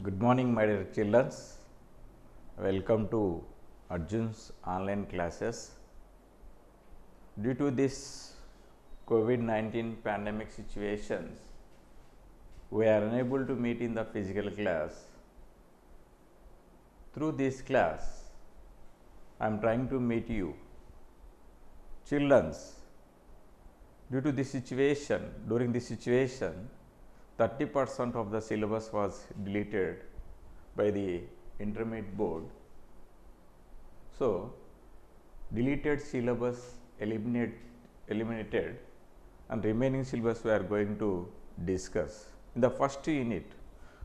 Good morning, my dear children. Welcome to Arjun's online classes. Due to this COVID-19 pandemic situations, we are unable to meet in the physical class. Through this class, I am trying to meet you. Children, due to this situation, during this situation, 30% of the syllabus was deleted by the intermediate board. So, deleted syllabus eliminated and remaining syllabus we are going to discuss. In the first unit,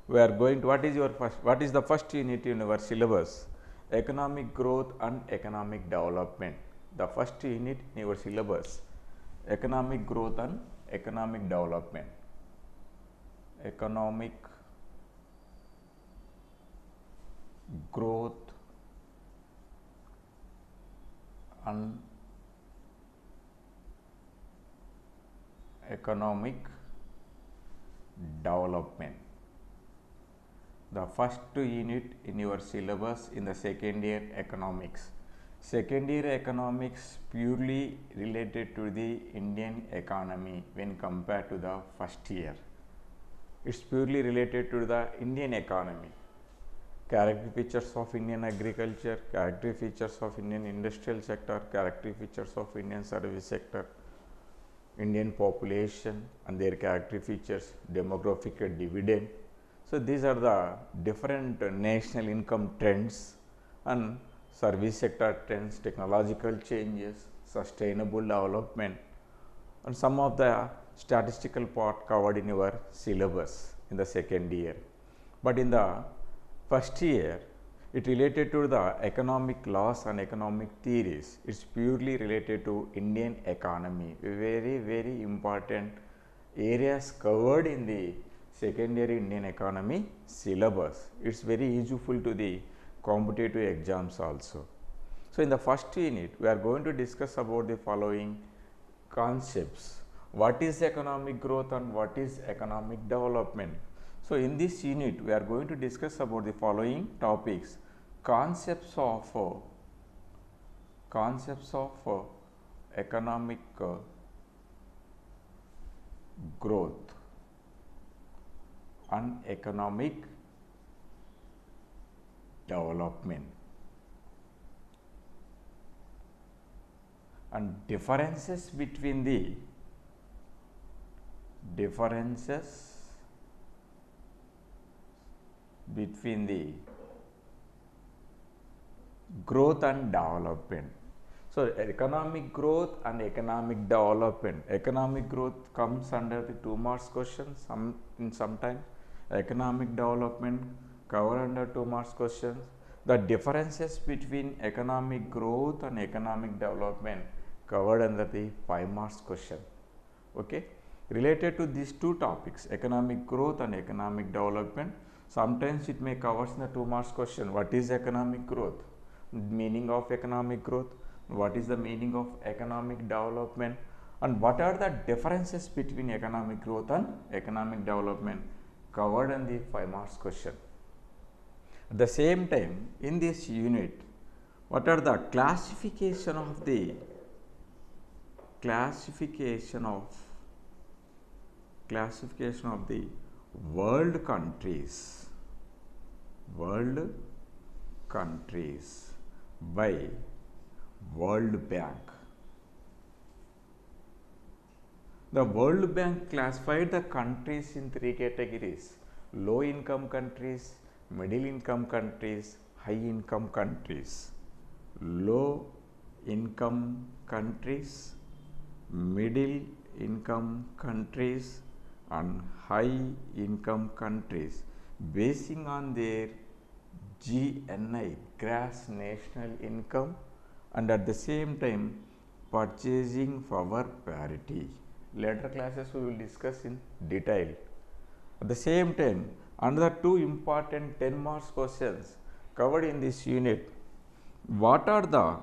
we are going to what is the first unit in our syllabus? Economic growth and economic development. The first unit in your syllabus, economic growth and economic development. Economic growth and economic development. The first unit in your syllabus in the second year economics. Second year economics purely related to the Indian economy when compared to the first year. It is purely related to the Indian economy. Character features of Indian agriculture, character features of Indian industrial sector, character features of Indian service sector, Indian population and their character features, demographic dividend. So, these are the different national income trends and service sector trends, technological changes, sustainable development and some of the statistical part covered in your syllabus in the second year. But in the first year, it related to the economic laws and economic theories. It is purely related to Indian economy, very important areas covered in the second year Indian economy syllabus. It is very useful to the competitive exams also. So, in the first unit, we are going to discuss about the following concepts. What is economic growth and what is economic development? So, in this unit, we are going to discuss about the following topics. Concepts of economic growth and economic development and differences between the growth and development. So, economic growth and economic development. Economic growth comes under the 2 marks question in some time. Economic development cover under 2 marks questions. The differences between economic growth and economic development covered under the 5 marks question. Okay. Related to these two topics, economic growth and economic development, sometimes it may cover in the 2 marks question. What is economic growth? Meaning of economic growth? What is the meaning of economic development? And what are the differences between economic growth and economic development covered in the 5 marks question. At the same time, in this unit, what are the classification of the world countries by World Bank. The World Bank classified the countries in 3 categories: low income countries, middle income countries, high income countries. Low income countries, middle income countries and high income countries basing on their GNI, gross national income, and at the same time purchasing power parity. Later classes we will discuss in detail. At the same time, another 2 important 10 marks questions covered in this unit. What are the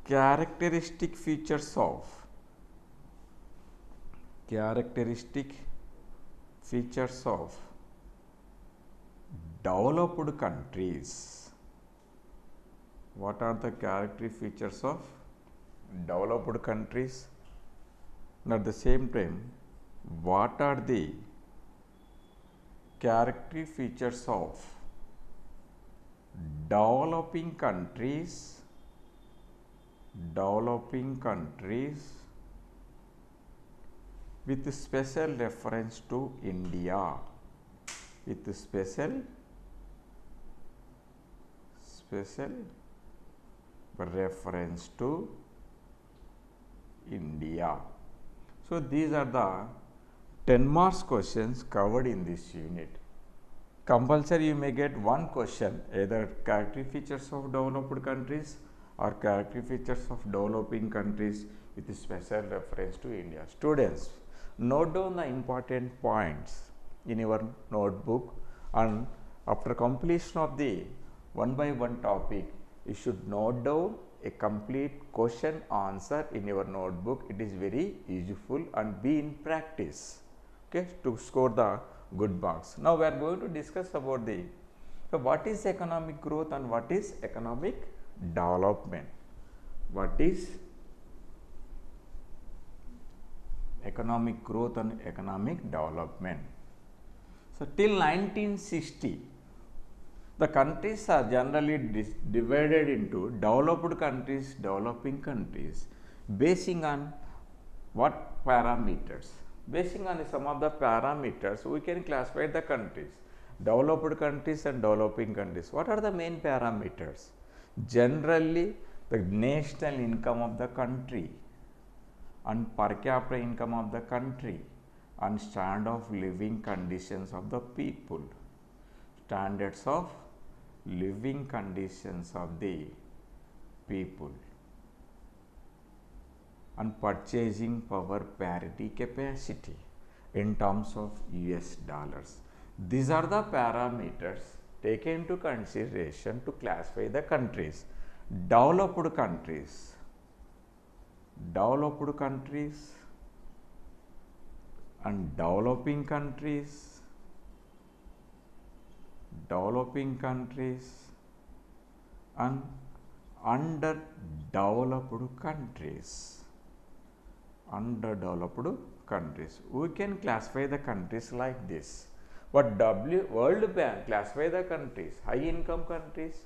characteristic features of features of developed countries. What are the character features of developed countries? And at the same time, what are the character features of developing countries with special reference to India, with special reference to India. So, these are the 10 marks questions covered in this unit. Compulsory you may get one question, either character features of developed countries or character features of developing countries with special reference to India. Students, note down the important points in your notebook, and after completion of the one by one topic, you should note down a complete question answer in your notebook. It is very useful and be in practice, okay, to score the good marks. Now, we are going to discuss about the what is economic growth and what is economic development. What is economic growth and economic development? So, till 1960, the countries are generally divided into developed countries, developing countries, basing on what parameters? Basing on some of the parameters, we can classify the countries, developed countries and developing countries. What are the main parameters? Generally, the national income of the country and per capita income of the country and standard of living conditions of the people. Standards of living conditions of the people and purchasing power parity capacity in terms of US dollars. These are the parameters taken into consideration to classify the countries. Developed countries and developing countries and underdeveloped countries. We can classify the countries like this. What World Bank classify the countries: high income countries,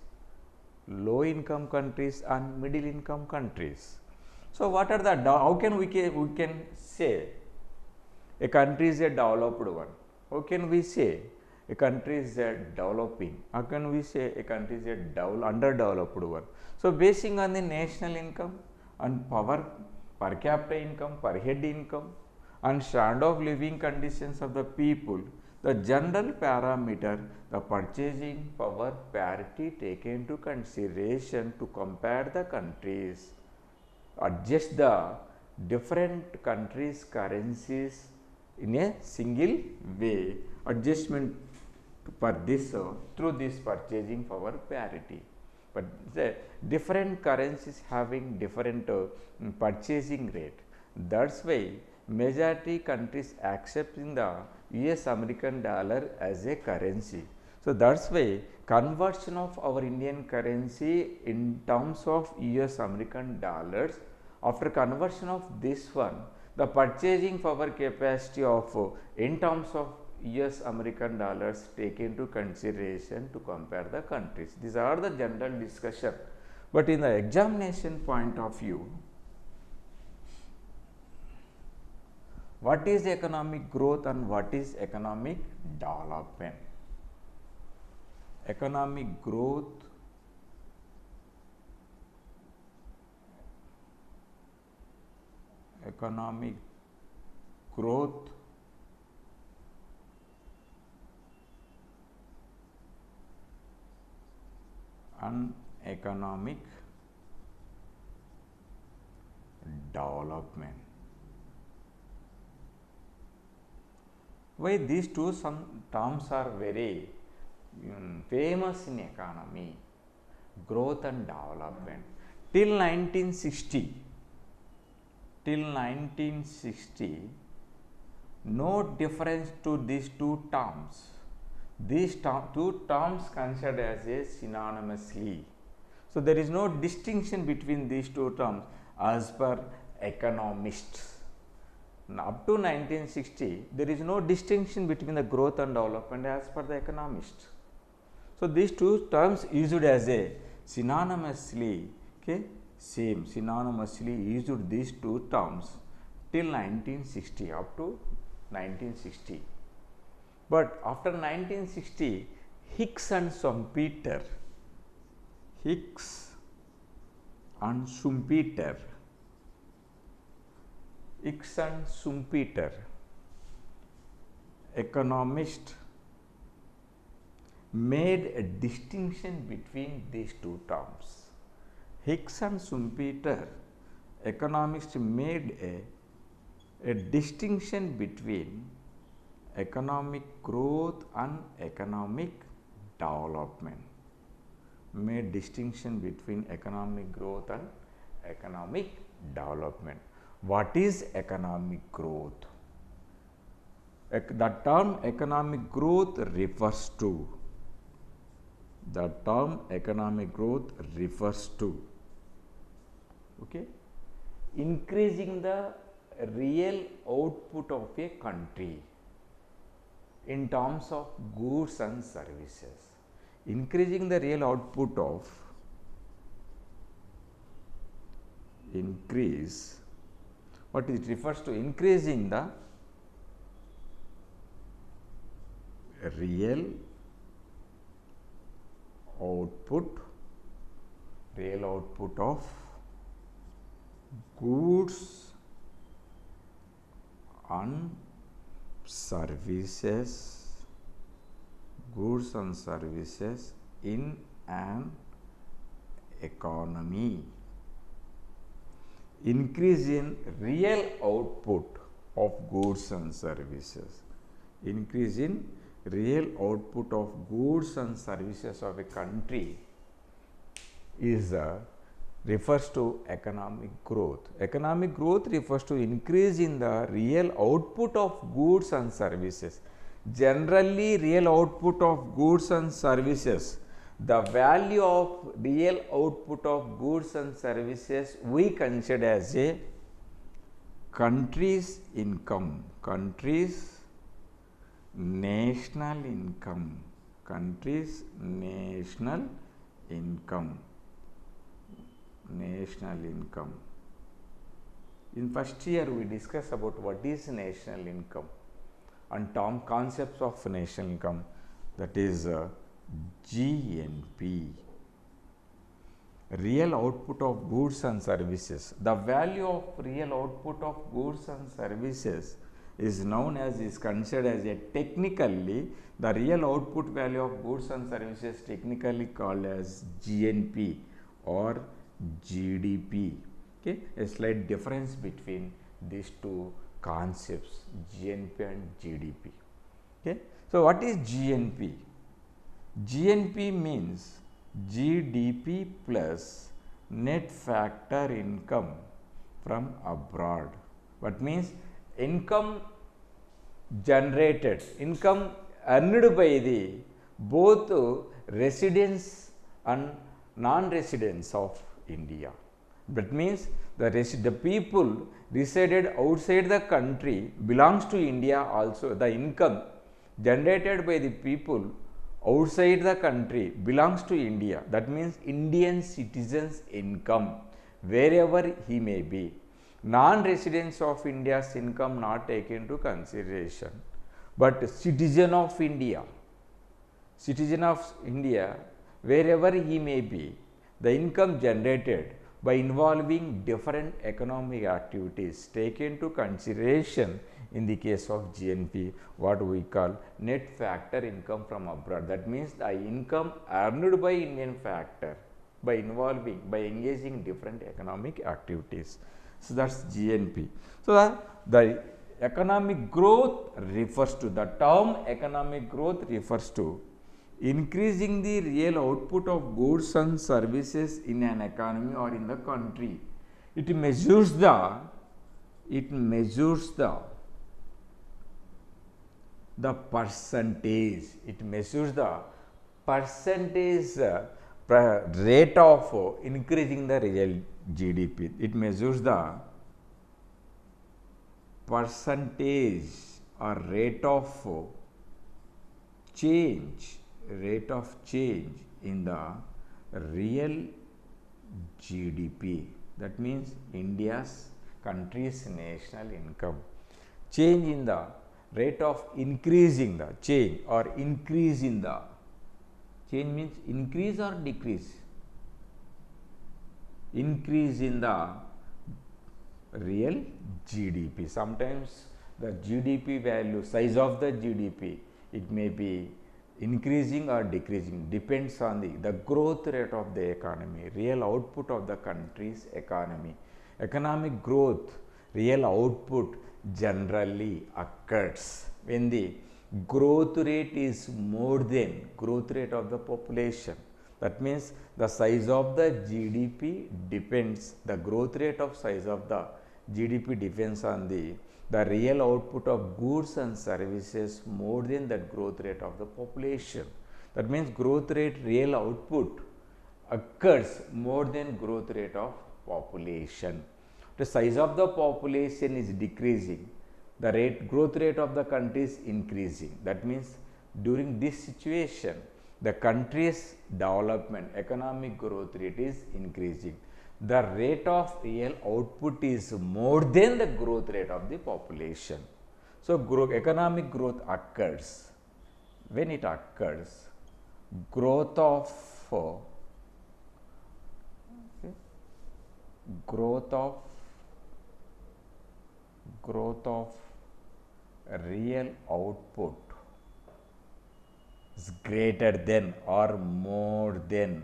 low income countries and middle income countries. So, what are the how can we can say a country is a developed one? How can we say a country is a developing? How can we say a country is a underdeveloped one? So, basing on the national income and per capita income, per head income and standard of living conditions of the people, the general parameter, the purchasing power parity taken into consideration to compare the countries, adjust the different countries' currencies in a single way, adjustment for this through this purchasing power parity. But the different currencies having different purchasing rate. That's why majority countries accepting the US American dollar as a currency. So, that's why conversion of our Indian currency in terms of US American dollars, after conversion of this one, the purchasing power capacity of in terms of US American dollars take into consideration to compare the countries. These are the general discussion, but in the examination point of view, what is economic growth and what is economic development? Economic growth and economic development. Why these two terms are very famous in economy: growth and development. Till 1960, no difference to these two terms. These two terms considered as a synonymously. So, there is no distinction between these two terms as per economists. Now, up to 1960, there is no distinction between the growth and development as per the economists. So, these two terms used as a synonymously, okay, same synonymously used these two terms till 1960, up to 1960. But after 1960, Hicks and Schumpeter economist made a distinction between these two terms. Hicks and Schumpeter economists made a distinction between economic growth and economic development. Made distinction between economic growth and economic development. What is economic growth? The term economic growth refers to okay, increasing the real output of a country in terms of goods and services. Increasing the real output of what it refers to, increasing the real output of goods and services in an economy. Increase in real output of goods and services. Increase in real output of goods and services of a country is refers to economic growth. Economic growth refers to increase in the real output of goods and services. Generally, real output of goods and services, the value of real output of goods and services we consider as a country's income, country's national income, national income. In first year, we discussed about what is national income and term concepts of national income, that is GNP, real output of goods and services. The value of real output of goods and services is known as, is considered as a technically, the real output value of goods and services technically called as GNP or GDP. Okay, a slight difference between these two concepts, GNP and GDP. Okay, so what is GNP? GNP means GDP plus net factor income from abroad. What means income generated, income earned by the both residents and non-residents of India. That means the people resided outside the country belongs to India also. The income generated by the people outside the country belongs to India. That means Indian citizens' income wherever he may be. Non-residents of India's income not taken into consideration, but citizen of India wherever he may be, the income generated by involving different economic activities taken into consideration in the case of GNP, what we call net factor income from abroad. That means the income earned by Indian factor by engaging different economic activities. So, that is GNP. So, the economic growth refers to, the term economic growth refers to increasing the real output of goods and services in an economy or in the country. It measures the the percentage. It measures the percentage rate of increasing the real GDP. It measures the percentage or rate of change in the real GDP. That means India's country's national income. Change in the rate of increasing the change or increase in the change means increase or decrease. Increase in the real GDP. Sometimes the GDP value, size of the GDP, it may be increasing or decreasing, depends on the growth rate of the economy, real output of the country's economy. Economic growth, real output generally occurs when the growth rate is more than growth rate of the population. That means the size of the GDP depends, the growth rate of size of the GDP depends on the real output of goods and services more than the growth rate of the population. That means growth rate, real output occurs more than growth rate of population. The size of the population is decreasing, the growth rate of the country is increasing. That means during this situation, the country's development, economic growth rate is increasing. The rate of real output is more than the growth rate of the population. So, economic growth occurs. When it occurs, growth of real output is greater than or more than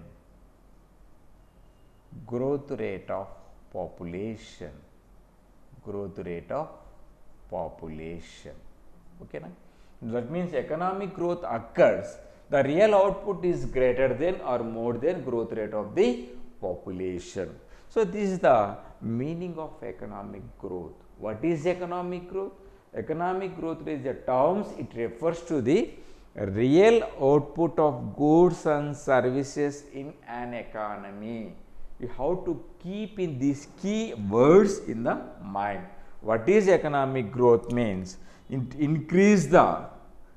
growth rate of population. Okay, na? That means economic growth occurs, the real output is greater than or more than growth rate of the population. So, this is the meaning of economic growth. What is economic growth? Economic growth is a terms, it refers to the real output of goods and services in an economy. You have to keep in these key words in the mind. What is economic growth means? Increase the,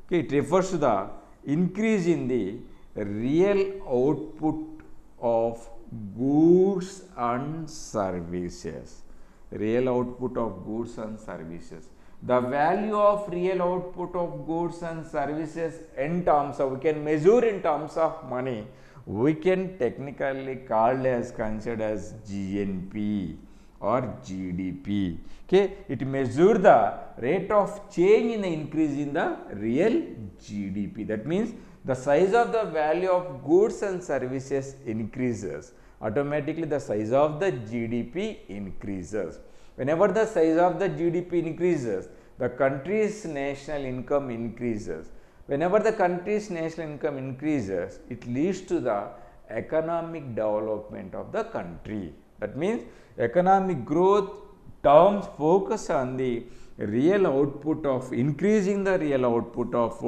okay, it refers to the increase in the real output of goods and services. Real output of goods and services. The value of real output of goods and services in terms of, we can measure in terms of money, we can technically called as considered as GNP or GDP. Okay, it measures the rate of change in the increase in the real GDP. That means the size of the value of goods and services increases, automatically the size of the GDP increases. Whenever the size of the GDP increases, the country's national income increases. Whenever the country's national income increases, it leads to the economic development of the country. That means economic growth terms focus on the real output of increasing the real output of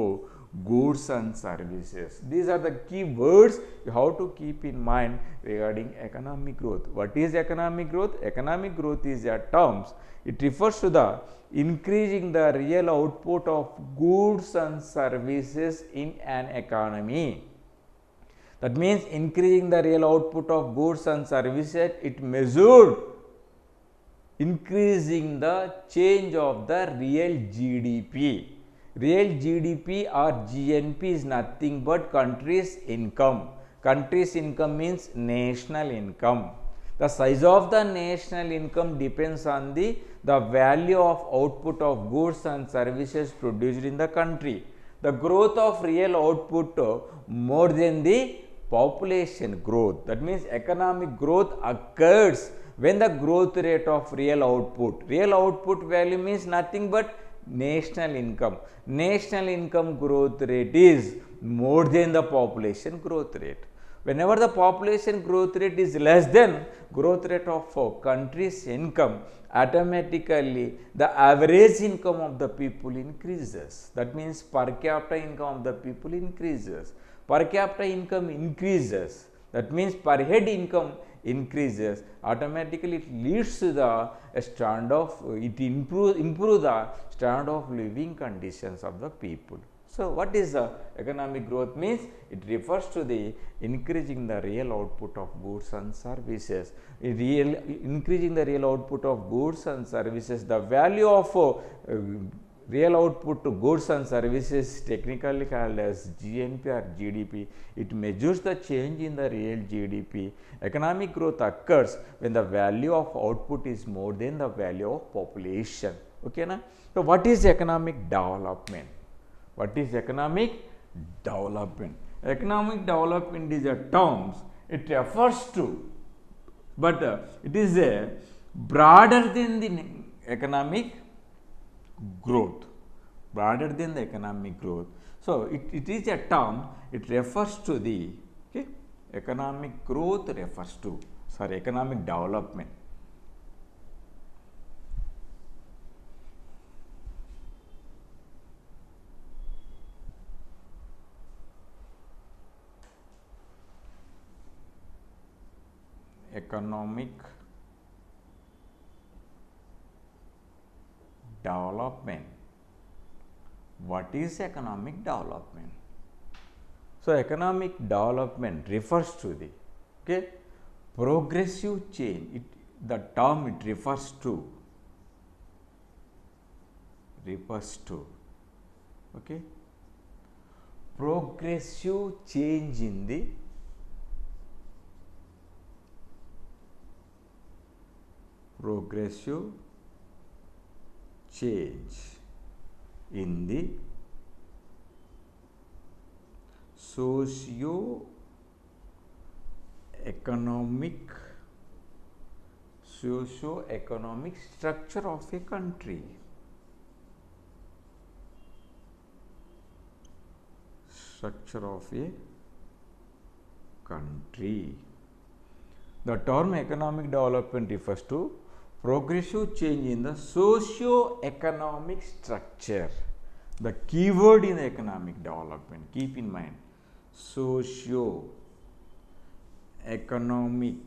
goods and services. These are the key words you have to keep in mind regarding economic growth. What is economic growth? Economic growth is a terms. It refers to the increasing the real output of goods and services in an economy. That means increasing the real output of goods and services, it measured increasing the change of the real GDP. Real GDP or GNP is nothing but country's income. Country's income means national income. The size of the national income depends on the value of output of goods and services produced in the country. The growth of real output more than the population growth. That means economic growth occurs when the growth rate of real output. Real output value means nothing but national income. National income growth rate is more than the population growth rate. Whenever the population growth rate is less than growth rate of country's income, automatically the average income of the people increases. That means per capita income of the people increases. Per capita income increases, that means per head income increases, automatically it leads to the it improve the standard of living conditions of the people. So, what is the economic growth means? It refers to the increasing the real output of goods and services. Increasing the real output of goods and services, the value of real output to goods and services, technically called as GNP or GDP. It measures the change in the real GDP. Economic growth occurs when the value of output is more than the value of population. Okay, na? So, what is economic development? What is economic development? Economic development is a term, it refers to, but it is a broader than the economic growth, broader than the economic growth. So, it is a term, it refers to the economic growth refers to, economic development. Economic development. What is economic development? So, economic development refers to the progressive change. The term it refers to progressive change in the socio-economic structure of a country. The term economic development refers to progressive change in the socio-economic structure. The keyword in economic development, keep in mind, socio-economic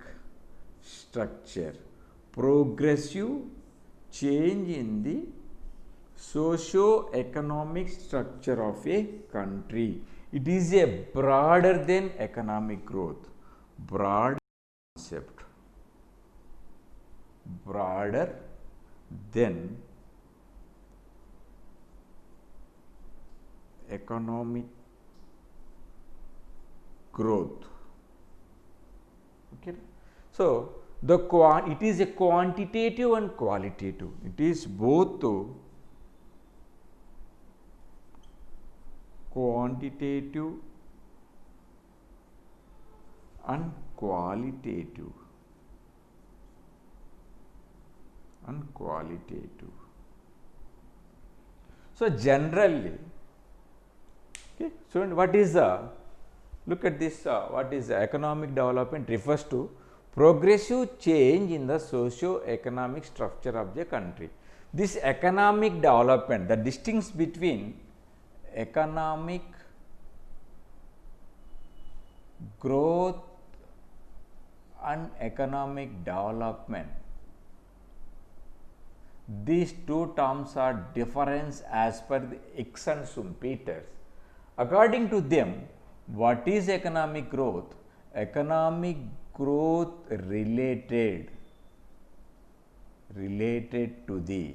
structure, progressive change in the socio-economic structure of a country. It is a broader than economic growth, broad concept, broader than economic growth. Okay. So, it is a quantitative and qualitative. It is both quantitative and qualitative. So, generally, so what is look at this, what is economic development refers to progressive change in the socio-economic structure of the country. This economic development, the distinction between economic growth and economic development, these two terms are different as per the X and Schumpeter. According to them, what is economic growth? Economic growth related to the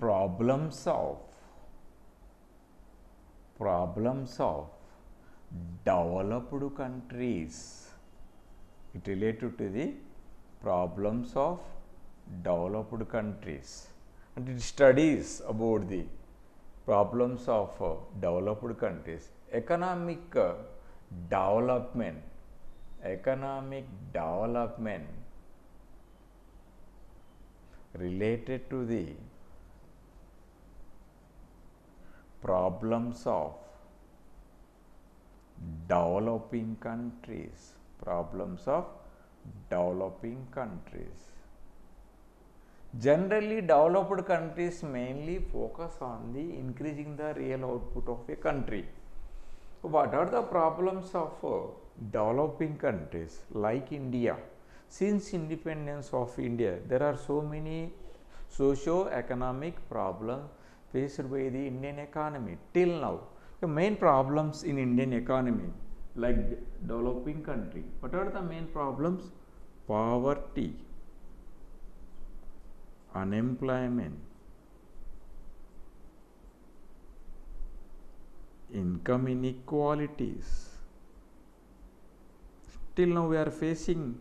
problems of developed countries. It related to the problems of developed countries, and it studies about the problems of developed countries. Economic development related to the problems of developing countries, problems of developing countries. Generally, developed countries mainly focus on the increasing the real output of a country. What are the problems of developing countries like India? Since independence of India, there are so many socio-economic problems faced by the Indian economy till now. The main problems in Indian economy like developing country, what are the main problems? Poverty, unemployment, income inequalities. Till now we are facing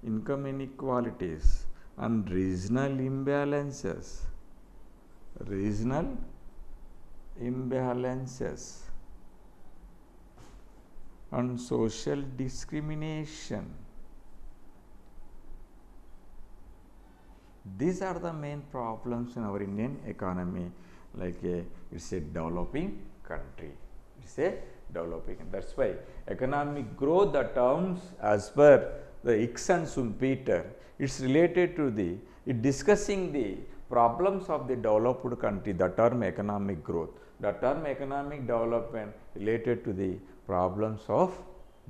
income inequalities and regional imbalances. Regional imbalances and social discrimination. These are the main problems in our Indian economy. Like it's a developing country. It's a developing. That's why economic growth, the terms as per the Hicks and Schumpeter, it's related to it discussing the problems of the developed country, the term economic growth. The term economic development related to the problems of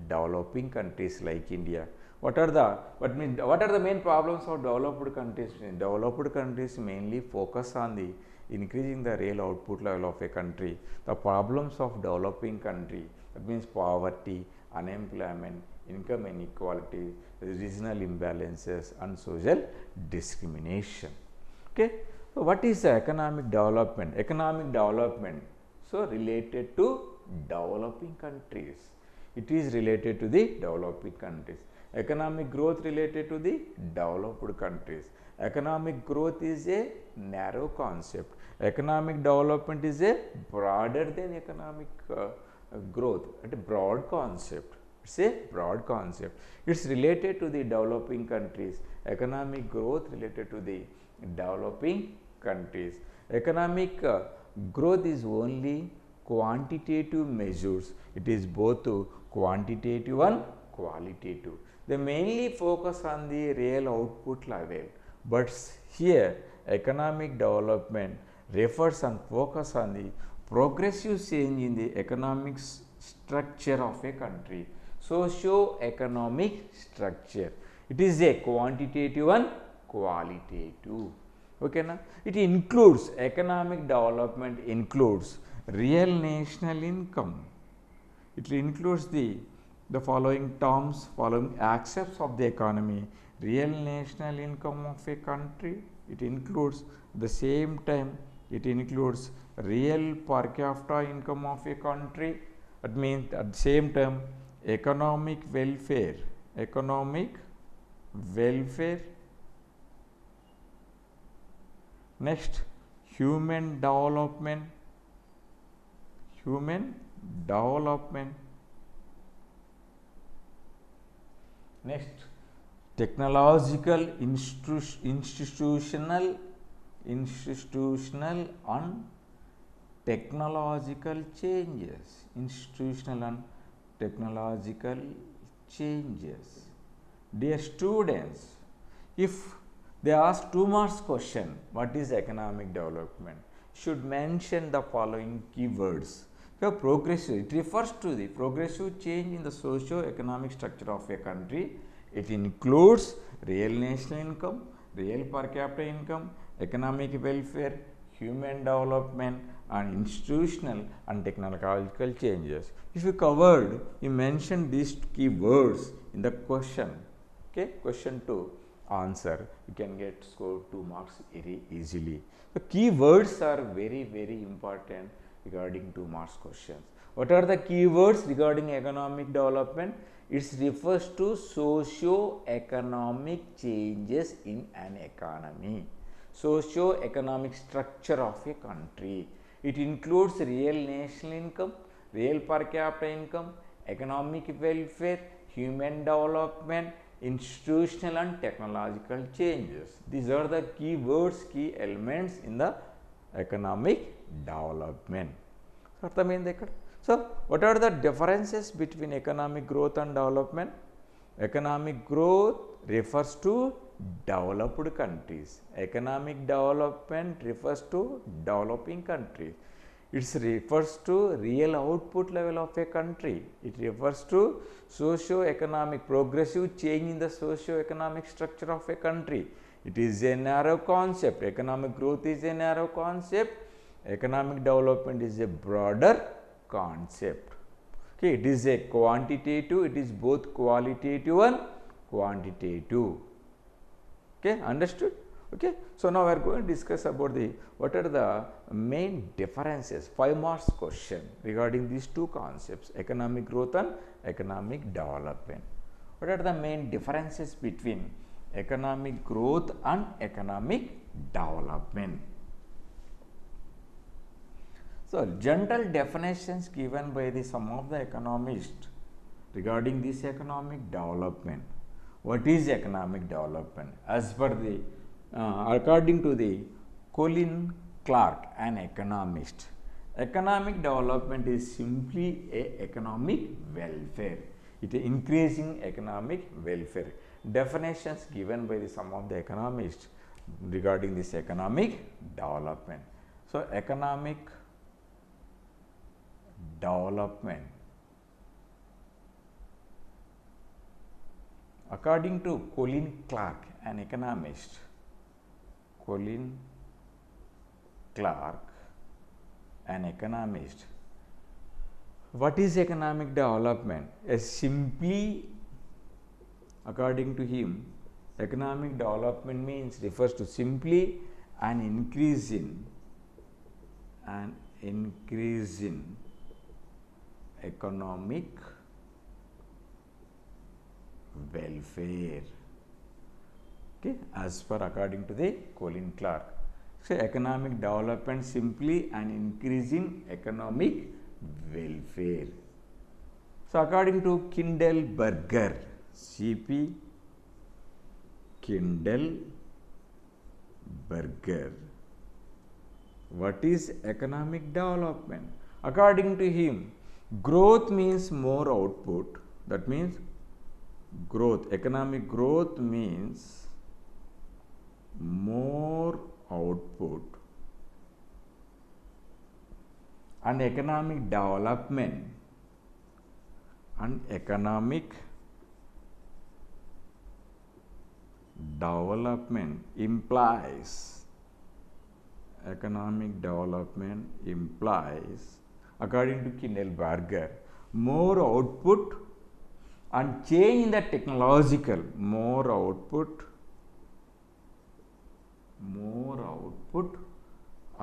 developing countries like India. What are the main problems of developed countries? Developed countries mainly focus on the increasing the real output level of a country. The problems of developing country, that means poverty, unemployment, income inequality, regional imbalances and social discrimination. Okay. So, what is the economic development? Economic development, so related to developing countries. It is related to the developing countries. Economic growth related to the developed countries. Economic growth is a narrow concept. Economic development is a broader than economic growth, a broad concept. It's a broad concept. It's related to the developing countries. Economic growth related to the developing countries. Economic growth is only quantitative measures. It is both quantitative and qualitative. They mainly focus on the real output level, but here economic development refers and focus on the progressive change in the economic structure of a country. Socio-economic structure. It is a quantitative and qualitative. Okay, na? It includes economic development includes real national income. It includes the following terms, following aspects of the economy: real national income of a country. It includes the same time it includes real per capita income of a country. That means at the same time economic welfare, next human development, next technological institutional and technological changes, institutional and technological changes. Dear students, if they ask 2 marks question, what is economic development? Should mention the following keywords. Progressive, it refers to the progressive change in the socio-economic structure of a country. It includes real national income, real per capita income, economic welfare, human development and institutional and technological changes. If you covered, you mentioned these keywords in the question, okay, question 2 answer, you can get score 2 marks very easily. The keywords are very important regarding 2 marks questions. What are the keywords regarding economic development? It refers to socio-economic changes in an economy, socio-economic structure of a country. It includes real national income, real per capita income, economic welfare, human development, institutional and technological changes. These are the key words, key elements in the economic development. అర్థమైంది ఇక్కడ. So what are the differences between economic growth and development? Economic growth refers to developed countries. Economic development refers to developing countries. It refers to real output level of a country. It refers to socio-economic progressive change in the socio-economic structure of a country. It is a narrow concept. Economic growth is a narrow concept. Economic development is a broader concept. Okay, it is a quantitative, it is both qualitative and quantitative. Okay, understood? Okay, so now we are going to discuss about the what are the main differences, 5 marks question regarding these two concepts, economic growth and economic development. What are the main differences between economic growth and economic development? So general definitions given by the some of the economists regarding this economic development. What is economic development? As per the according to the Colin Clark, an economist, economic development is simply a economic welfare. It is increasing economic welfare. Definitions given by the some of the economists regarding this economic development. So economic development, according to Colin Clark, an economist, Colin Clark, an economist, what is economic development? Simply, according to him, economic development means refers to simply an increase in economic welfare. Okay, as per according to the Colin Clark. So economic development simply an increase in economic welfare. So according to Kindleberger, CP Kindleberger, what is economic development? According to him, growth means more output. That means growth, economic growth means more output, and economic development implies according to Kindleberger, more output and change in the technological, more output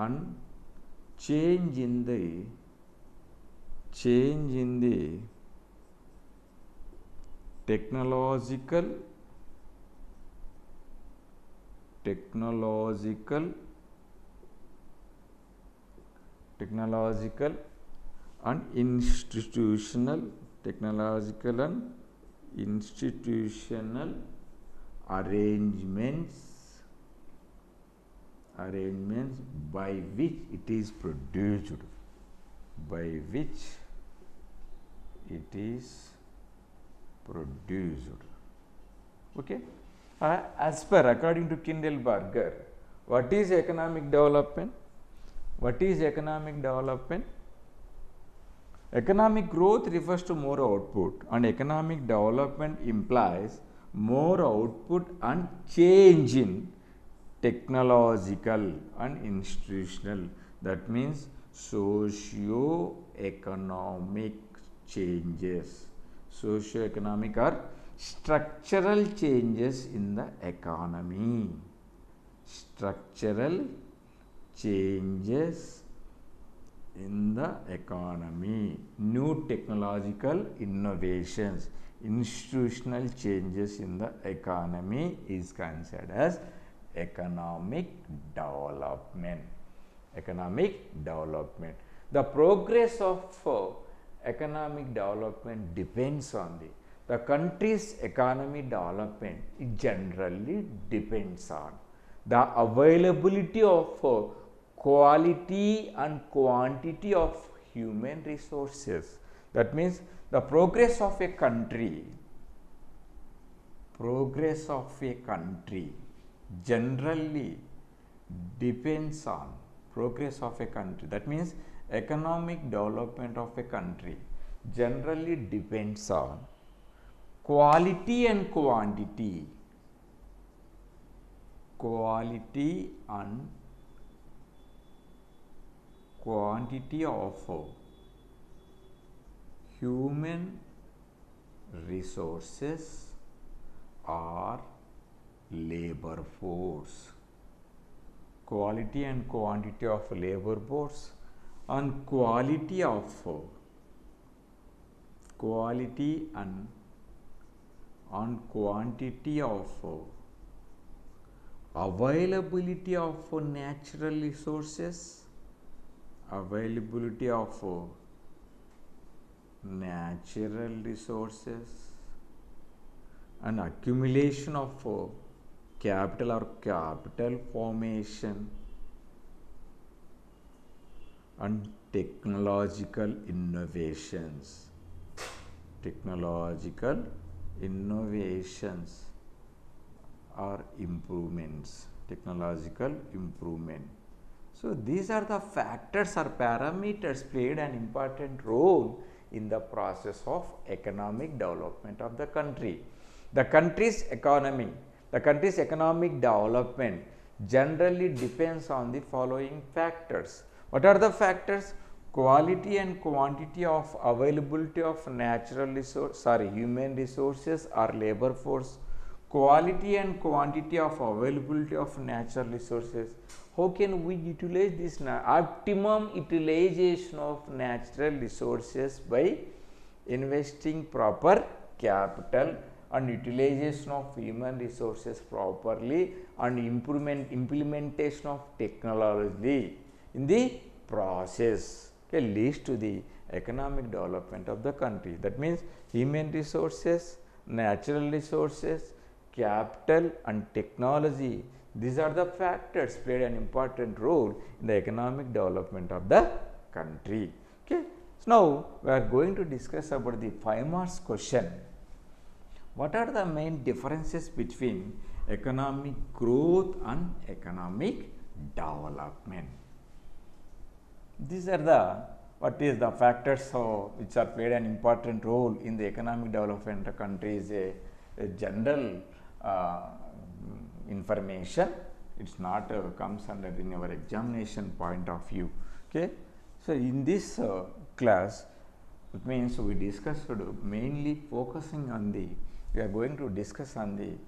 and change in the technological and institutional arrangements by which it is produced, Okay, as per according to Kindleberger, what is economic development? Economic growth refers to more output, and economic development implies more output and change in technological and institutional, that means socio-economic changes, socio-economic or structural changes in the economy, new technological innovations, institutional changes in the economy is considered as economic development. The progress of economic development depends on the country's economy development. It generally depends on the availability of quality and quantity of human resources. That means the progress of a country generally depends on progress of a country. That means economic development of a country generally depends on quality and quantity. Quality and quantity of human resources or labor force. Quality and quantity of labor force and quality and quantity of availability of natural resources, and accumulation of capital or capital formation and technological innovations or improvements, technological improvement. So these are the factors or parameters played an important role in the process of economic development of the country. The country's economic development generally depends on the following factors. What are the factors? Quality and quantity of availability of human resources or labor force. Quality and quantity of availability of natural resources. How can we utilize this? Optimum utilization of natural resources by investing proper capital and utilization of human resources properly and implementation of technology in the process, leads to the economic development of the country. That means human resources, natural resources, capital and technology, these are the factors played an important role in the economic development of the country. So now we are going to discuss about the 5 marks question. What are the main differences between economic growth and economic development? These are the factors which are played an important role in the economic development of the country. Is a general information. It's not comes under in our examination point of view. So in this class, it means we discussed mainly focusing on we are going to discuss on the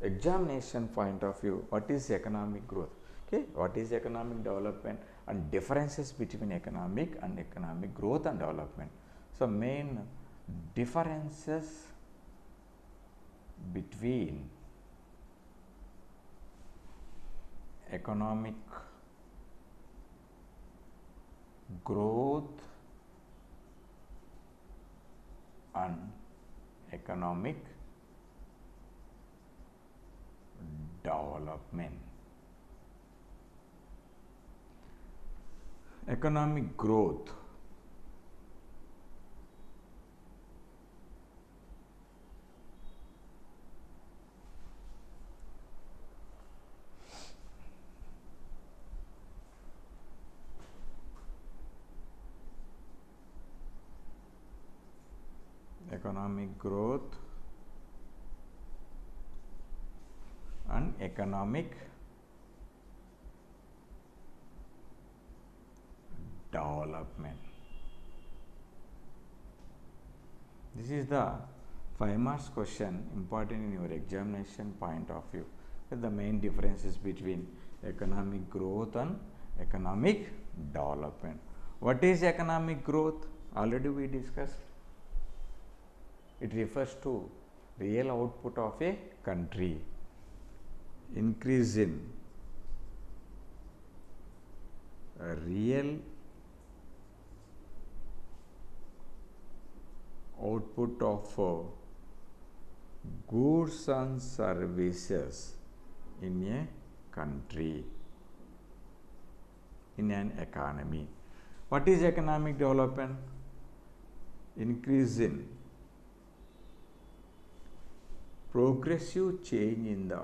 examination point of view. What is economic growth? What is economic development and differences between economic growth and development. So main differences between economic growth and economic development. Economic growth and economic development. This is the 5 marks question, important in your examination point of view. The main differences between economic growth and economic development. What is economic growth? Already we discussed. It refers to real output of a country, increase in real output of goods and services in a country, in an economy. What is economic development? Increase in progressive change in the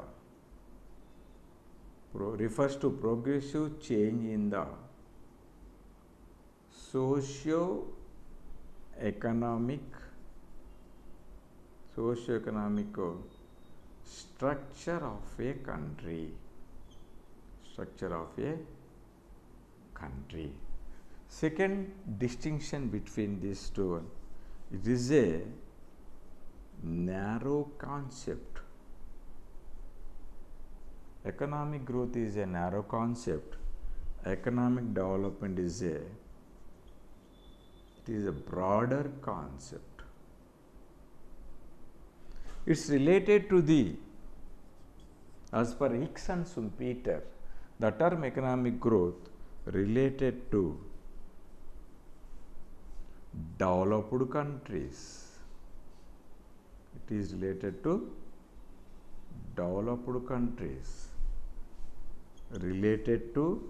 refers to progressive change in the socio-economic structure of a country. Second distinction between these two, it is a narrow concept. Economic growth is a narrow concept. Economic development is a broader concept. It's related to the, as per Hicks and Schumpeter, the term economic growth related to developed countries. It is related to developed countries, related to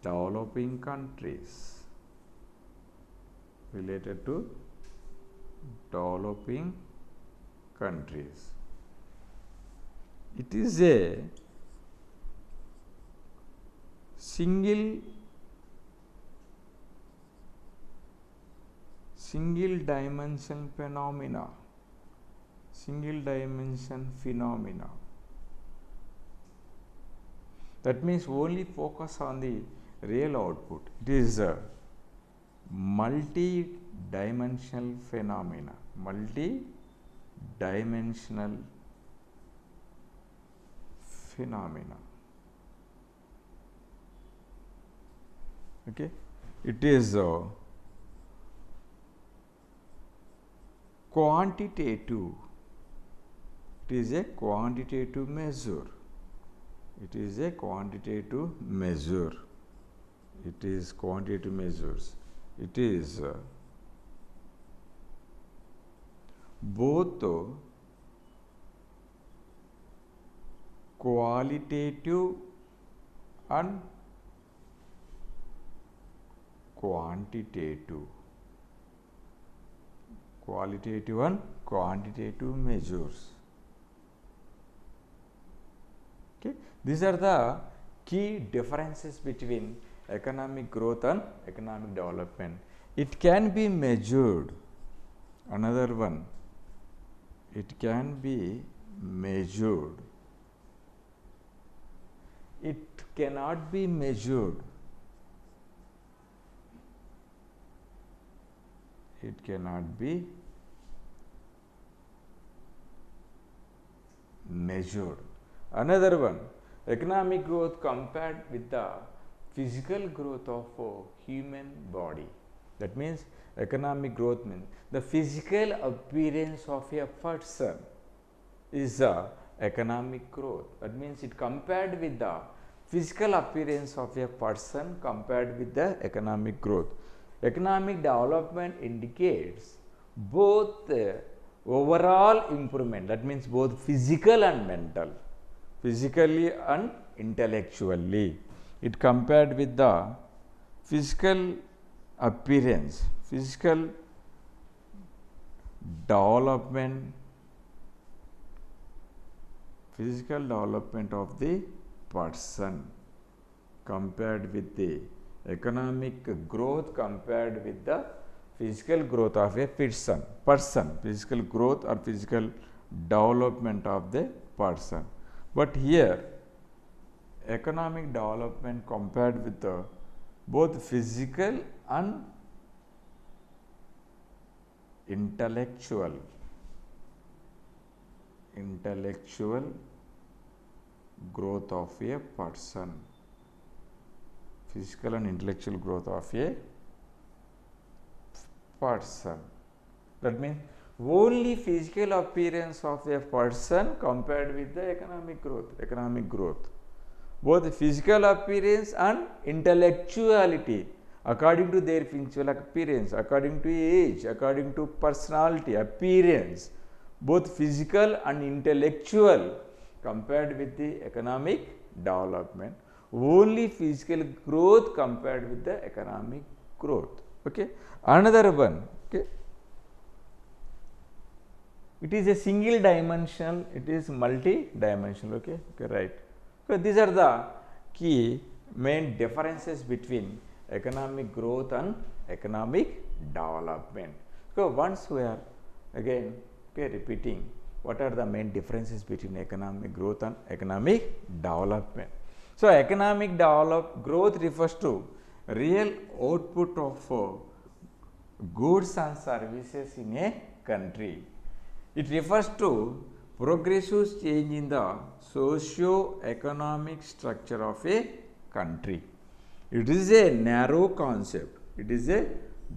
developing countries, related to developing countries. It is a single dimension phenomena. That means only focus on the real output. It is a multi-dimensional phenomena. Okay, it is quantitative. It is a quantitative measure. It is quantitative measures. It is both qualitative and quantitative measures. Okay, these are the key differences between economic growth and economic development. It can be measured. Another one, it can be measured. It cannot be measured. It cannot be measured. Another one, economic growth compared with the physical growth of a human body. That means economic growth means the physical appearance of a person is the economic growth. That means it compared with the physical appearance of a person compared with the economic growth. Economic development indicates both overall improvement, that means both physical and mental, physically and intellectually. It compared with the physical appearance, physical development of the person compared with the economic growth compared with the physical growth of a person, physical growth or physical development of the person. But here economic development compared with the both physical and intellectual growth of a person, physical and intellectual growth of a person. That means only physical appearance of a person compared with the economic growth. Both physical appearance and intellectuality according to their physical appearance, according to age, according to personality, appearance, both physical and intellectual compared with the economic development. only physical growth compared with the economic growth. Okay. Another one, okay, it is a single dimensional, it is multi-dimensional. Okay, okay, right. So these are the key main differences between economic growth and economic development. So once we are again, okay, repeating what are the main differences between economic growth and economic development. So economic growth refers to real output of goods and services in a country. It refers to progressive change in the socio-economic structure of a country. It is a narrow concept. It is a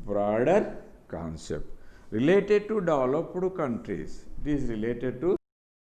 broader concept related to developed countries. It is related to